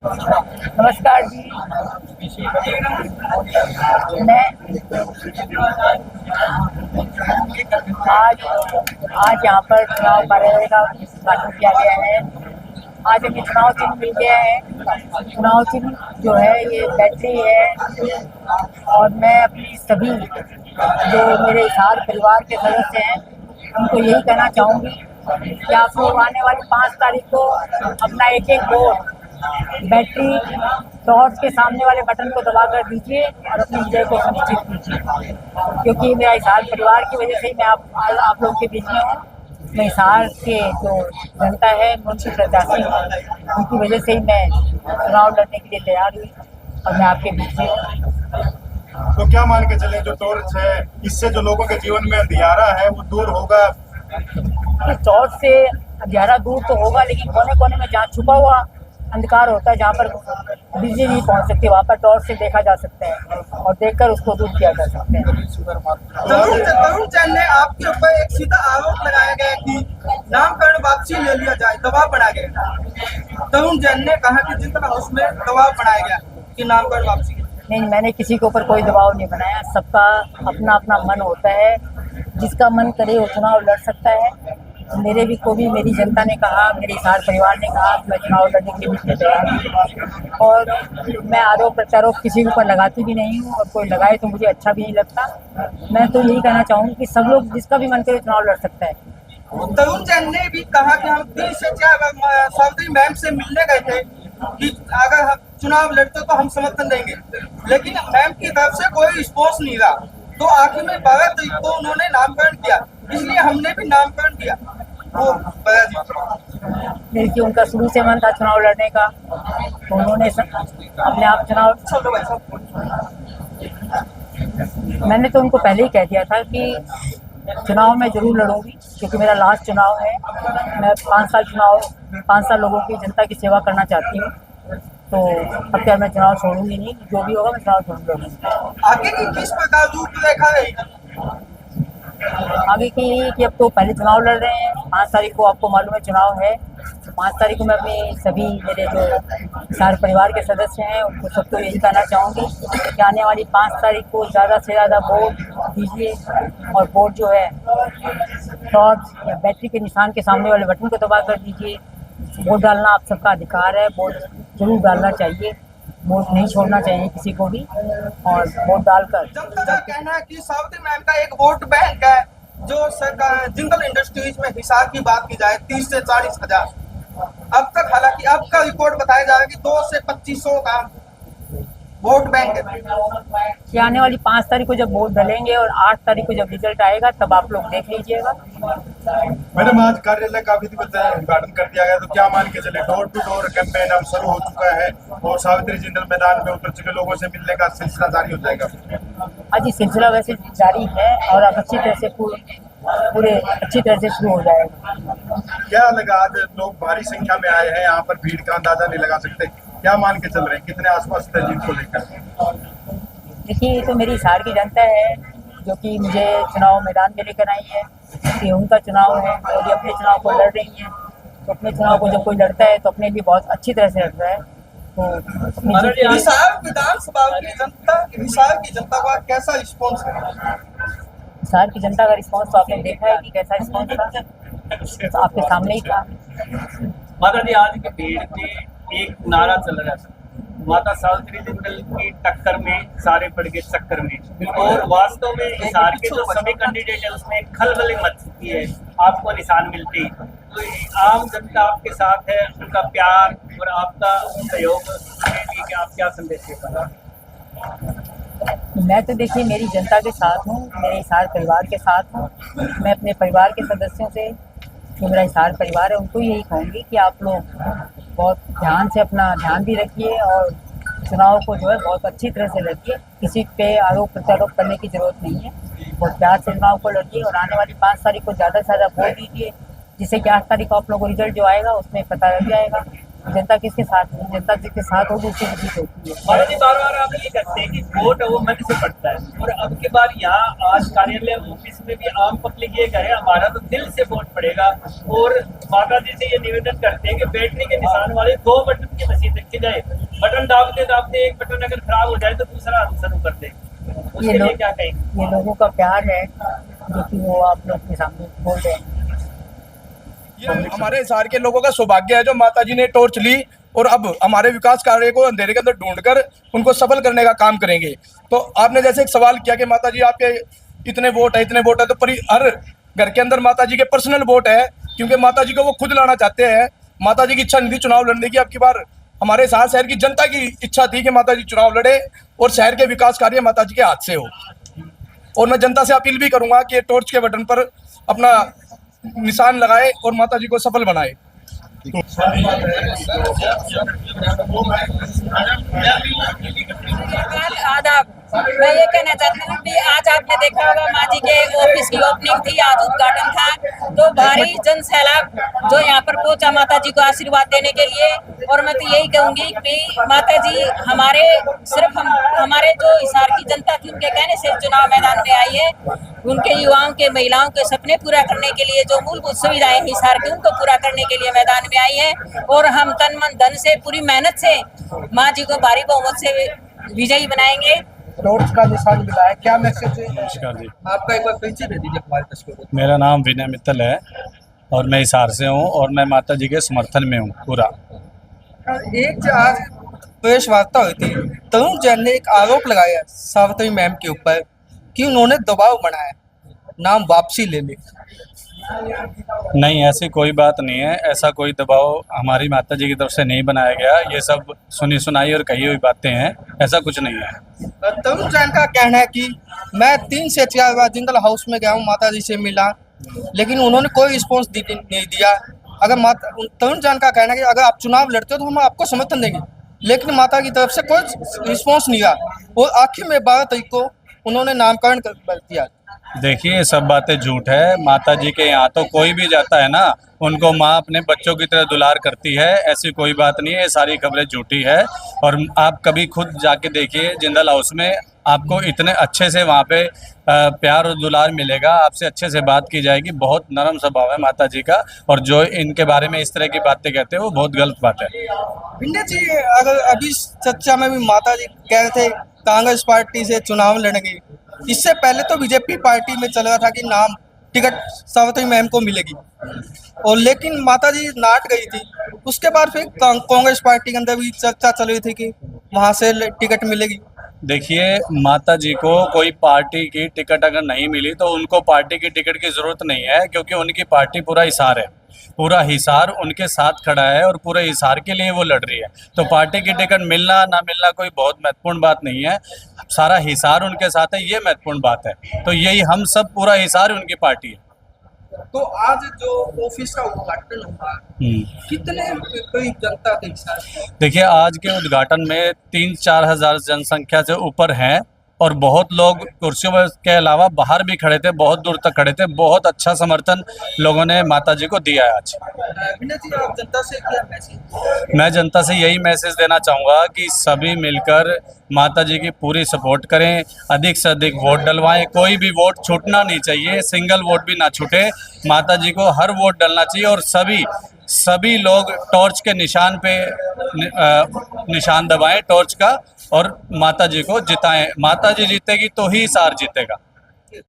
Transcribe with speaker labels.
Speaker 1: नमस्कार जी। मैं आज आज यहाँ पर चुनाव कार्यालय का उद्घाटन किया गया है। आज हमें चुनाव चिन्ह मिल गया है। चुनाव चिन्ह जो है ये बैटरी है और मैं अपनी सभी जो मेरे सारे परिवार के सदस्य हैं उनको यही कहना चाहूँगी कि आप लोग आने वाली 5 तारीख को अपना एक एक वोट बैटरी टॉर्च के सामने वाले बटन को दबा कर दीजिए और अपनी विजय को सुनिश्चित कीजिए, क्योंकि मेरा हिसार परिवार की वजह से ही मैं आप लोगों के बीच में हूँ। मैं हिसार के जो जनता है उनकी प्रत्याशी हूँ, उनकी वजह से ही मैं चुनाव लड़ने के लिए तैयार हुई और मैं आपके बीच में हूँ।
Speaker 2: तो क्या मान के चले जो टॉर्च है इससे जो लोगों के जीवन में अंधियारा है वो दूर होगा?
Speaker 1: टॉर्च से अंधियारा दूर तो होगा, लेकिन कोने कोने में जहाँ छुपा हुआ अंधकार होता है, जहाँ पर बिजली नहीं पहुँच सकती, वहाँ पर टॉर्च से देखा जा सकता है और देखकर उसको दूर किया जा सकता है।
Speaker 3: तरुण चंद ने आपके ऊपर एक सीधा आरोप लगाया गया कि नामकरण वापसी ले लिया जाए, दबाव बनाया गया। तरुण चंद ने कहा कि जितना हाउस में दबाव बनाया गया कि नामकरण वापसी।
Speaker 1: नहीं, मैंने किसी के ऊपर कोई दबाव नहीं बनाया। सबका अपना अपना मन होता है, जिसका मन करे वो चुनाव लड़ सकता है। मेरे भी को भी मेरी जनता ने कहा, मेरे हिसार परिवार ने कहा कि मैं चुनाव लड़ने के लिए तैयार हूँ और मैं आरोप प्रत्यारोप किसी के ऊपर लगाती भी नहीं हूँ और कोई लगाए तो मुझे अच्छा भी नहीं लगता। मैं तो यही कहना चाहूँगी कि सब लोग जिसका भी मन करे चुनाव लड़ सकता है।
Speaker 3: तरुण चंद ने भी कहा कि हम 3 से 4 सावित्री मैम से मिलने गए थे कि अगर हम चुनाव लड़ते तो हम समर्थन देंगे, लेकिन मैम की तरफ से कोई रिस्पॉन्स नहीं रहा। तो आखिर में 12 तारीख को उन्होंने नामकरण किया, इसलिए हमने भी नामकरण किया। वो
Speaker 1: देखिए, उनका शुरू से मन था चुनाव लड़ने का, तो उन्होंने अपने आप चुनाव, मैंने तो उनको पहले ही कह दिया था कि चुनाव में जरूर लड़ूंगी, क्योंकि मेरा लास्ट चुनाव है। मैं 5 साल लोगों की जनता की सेवा करना चाहती हूँ, तो अब क्या मैं चुनाव छोड़ूंगी नहीं। जो भी होगा मैं चुनाव छोड़ूंगा।
Speaker 3: आगे की किस प्रकार रूपरेखा रहेगी?
Speaker 1: आगे की यही कि अब तो पहले चुनाव लड़ रहे हैं। 5 तारीख को आपको मालूम है चुनाव है, तो 5 तारीख को मैं अपने सभी मेरे जो सारे परिवार के सदस्य हैं उनको सबको यही कहना चाहूँगी कि आने वाली 5 तारीख को ज़्यादा से ज़्यादा वोट दीजिए और वोट जो है टॉर्च या बैटरी के निशान के सामने वाले बटन को दबा कर दीजिए। वोट डालना आप सबका अधिकार है, वोट जरूर डालना चाहिए, वोट नहीं छोड़ना चाहिए किसी को भी, और वोट डालकर।
Speaker 3: जनता का कहना है कि सावित्री मैम का एक वोट बैंक है जो सरकार जिंदल इंडस्ट्रीज में हिसार की बात की जाए 30 से 40 हजार। अब तक हालांकि अब का रिपोर्ट बताया जा रहा है कि 2 से 2500 का वोट बैंक है।
Speaker 1: कि आने वाली 5 तारीख को जब वोट डलेंगे और 8 तारीख को जब रिजल्ट आएगा तब आप लोग देख लीजिएगा।
Speaker 2: मैडम, आज कार्यालय का विधिवत उद्घाटन कर दिया गया, तो क्या मान के चले डोर टू डोर कैंपेन अब शुरू हो चुका है और सावित्री जिंदल मैदान में उतर चुके लोगों से मिलने का सिलसिला जारी हो जाएगा?
Speaker 1: आज ये सिलसिला वैसे जारी है और अब अच्छी तरह से पूरे अच्छी तरह से शुरू हो जाएगा।
Speaker 2: क्या लगा, आज लोग भारी संख्या में आए हैं यहाँ पर, भीड़ का अंदाजा नहीं लगा सकते, क्या मान के चल रहे हैं, कितने आसपास थे जीत को लेकर?
Speaker 1: देखिए, ये तो मेरी हिसार की जनता है जो कि मुझे चुनाव मैदान में लेकर आई है, कि उनका चुनाव है और ये अपने चुनाव को लड़ रही हैं। तो अपने चुनाव को जब कोई लड़ता है तो अपने लिए बहुत अच्छी तरह से लड़ रहा है। तो
Speaker 3: हिसार विधानसभा की जनता, हिसार की जनता का कैसा रिस्पॉन्स है?
Speaker 1: हिसार की जनता का रिस्पॉन्स तो आपने देखा है कि कैसा रिस्पॉन्स था, तो आपके सामने ही था।
Speaker 4: माता जी, आज की भीड़ में एक नारा चल रहा था, माता सावित्री जिंदल की टक्कर में सारे पड़ गए चक्कर में, और वास्तव में हिसार के जो सभी कैंडिडेट है उसमें खलबली मच चुकी है आपको निशान मिलते ही। तो आम जनता आपके साथ है, उनका प्यार और आपका सहयोग कि आप क्या संदेश दे पा?
Speaker 1: मैं तो देखिए मेरी जनता के साथ हूँ, मेरे हिसार परिवार के साथ हूँ। मैं अपने परिवार के सदस्यों से, जो मेरा हिसार परिवार है, उनको यही कहूँगी कि आप लोग बहुत ध्यान से अपना ध्यान भी रखिए और चुनाव को जो है बहुत अच्छी तरह से लड़िए। किसी पे आरोप प्रत्यारोप करने की ज़रूरत नहीं है, बहुत प्यार से चुनाव को लड़िए और आने वाली 5 तारीख को ज़्यादा से ज़्यादा वोट दीजिए, जिससे कि 8 तारीख को आप लोगों को रिजल्ट जो आएगा उसमें पता लग जाएगा जनता किसके साथ है, जनता जिसके साथ होगी उसकी जीत होती है।
Speaker 4: माता जी बार बार आप ये कहते हैं कि वोट है वो मन से पड़ता है, और अब की बार यहाँ आज कार्यालय ऑफिस में भी आम पब्लिक ये कहे हमारा तो दिल से वोट पड़ेगा, और माता जी से ये निवेदन करते हैं कि बैटरी के निशान वाले 2 बटन की मशीन रखी जाए, बटन दाबते दाबते एक बटन अगर खराब हो जाए तो दूसरा आंसर कर दे। उसके लिए क्या कहेंगे?
Speaker 1: ये लोगों का प्यार है जो कि वो आप लोग के सामने बोल रहे हैं।
Speaker 5: ये हमारे हिसार के लोगों का सौभाग्य है जो माता जी ने टॉर्च ली और अब हमारे विकास कार्य को अंधेरे के अंदर ढूंढकर उनको सफल करने का काम करेंगे। तो आपने जैसे एक सवाल किया कि माता जी आपके इतने वोट है तो पर हर घर के अंदर माता जी के पर्सनल वोट है, क्योंकि माता जी को वो खुद लाना चाहते हैं। माता जी की इच्छा नहीं थी चुनाव लड़ने की, अब की बार हमारे हिसार शहर की जनता की इच्छा थी कि माता जी चुनाव लड़े और शहर के विकास कार्य माता जी के हाथ से हो। और मैं जनता से अपील भी करूंगा कि टॉर्च के बटन पर अपना निशान लगाए और माता जी को सफल बनाए।
Speaker 6: आदाब, मैं ये कहना चाहती हूँ कि आज आपने देखा होगा माँ जी के ऑफिस की ओपनिंग थी, आज उद्घाटन था, तो भारी जन सैलाब जो यहाँ पर पहुंचा माता जी को आशीर्वाद देने के लिए। और मैं तो यही कहूंगी कि माता जी हमारे जो हिसार की जनता थी उनके कहने से चुनाव मैदान में आई है। उनके युवाओं के महिलाओं के सपने पूरा करने के लिए जो मूलभूत सुविधाएं हिसार की उनको पूरा करने के लिए मैदान में आई है, और हम तन मन धन से पूरी मेहनत से माँ जी को भारी बहुमत से विजयी बनाएंगे।
Speaker 3: टॉर्च का निशान मिला है, क्या मैसेज है
Speaker 7: नमस्कार जी,
Speaker 3: आपका? एक बार परिचय दे दीजिए हमारे दर्शकों को।
Speaker 7: मेरा नाम विनय मित्तल है और मैं हिसार से हूँ और मैं माता जी के समर्थन में हूँ पूरा।
Speaker 3: एक जो आज प्रेस वार्ता हुई थी, तरुण जैन ने एक आरोप लगाया सावित्री मैम के ऊपर कि उन्होंने दबाव बनाया नाम वापसी ले ले।
Speaker 7: नहीं, ऐसी कोई बात नहीं है, ऐसा कोई दबाव हमारी माता जी की तरफ से नहीं बनाया गया। ये सब सुनी सुनाई और कही हुई बातें हैं, ऐसा कुछ नहीं है।
Speaker 3: तरुण जैन का कहना है कि मैं 3 से 4 बार जिंदल हाउस में गया हूँ, माता जी से मिला, लेकिन उन्होंने कोई रिस्पॉन्स नहीं दिया। तरुण जैन का कहना है कि अगर आप चुनाव लड़ते हो तो हम आपको समर्थन देंगे, लेकिन माता की तरफ से कोई रिस्पॉन्स नहीं रहा। और आखिर में 12 तारीख को उन्होंने नामकरण कर दिया।
Speaker 7: देखिए, ये सब बातें झूठ है। माता जी के यहाँ तो कोई भी जाता है ना, उनको माँ अपने बच्चों की तरह दुलार करती है, ऐसी कोई बात नहीं है। ये सारी खबरें झूठी है। और आप कभी खुद जाके देखिए जिंदल हाउस में, आपको इतने अच्छे से वहाँ पे प्यार और दुलार मिलेगा, आपसे अच्छे से बात की जाएगी। बहुत नरम स्वभाव है माता जी का, और जो इनके बारे में इस तरह की बातें कहते हैं वो बहुत गलत बात है।
Speaker 3: भिंडे जी, अगर अभी चर्चा में भी माता जी कह रहे थे कांग्रेस पार्टी से चुनाव लड़ेंगे, इससे पहले तो बीजेपी पार्टी में चल रहा था कि नाम टिकट सावित्री मैम को मिलेगी, और लेकिन माता जी नाट गई थी। उसके बाद फिर कांग्रेस पार्टी के अंदर भी चर्चा चल रही थी कि वहां से टिकट मिलेगी।
Speaker 7: देखिए, माता जी को कोई पार्टी की टिकट अगर नहीं मिली तो उनको पार्टी की टिकट की ज़रूरत नहीं है, क्योंकि उनकी पार्टी पूरा हिसार है, पूरा हिसार उनके साथ खड़ा है और पूरे हिसार के लिए वो लड़ रही है। तो पार्टी की टिकट मिलना ना मिलना कोई बहुत महत्वपूर्ण बात नहीं है, सारा हिसार उनके साथ है, ये महत्वपूर्ण बात है। तो यही हम सब, पूरा हिसार उनकी पार्टी है।
Speaker 3: तो आज जो ऑफिस का उद्घाटन हुआ, कितने कोई जनता थी?
Speaker 7: देखिए, आज के उद्घाटन में 3-4 हज़ार जनसंख्या से ऊपर हैं, और बहुत लोग कुर्सियों के अलावा बाहर भी खड़े थे, बहुत दूर तक खड़े थे। बहुत अच्छा समर्थन लोगों ने माता जी को दिया है आज।
Speaker 3: आप जनता से क्या मैसेज?
Speaker 7: मैं जनता से यही मैसेज देना चाहूँगा कि सभी मिलकर माता जी की पूरी सपोर्ट करें, अधिक से अधिक वोट डलवाएं। कोई भी वोट छूटना नहीं चाहिए, सिंगल वोट भी ना छूटे। माता जी को हर वोट डलना चाहिए, और सभी लोग टॉर्च के निशान पे निशान दबाएं टॉर्च का, और माता जी को जिताएं। माता जी जीतेगी तो ही हिसार जीतेगा।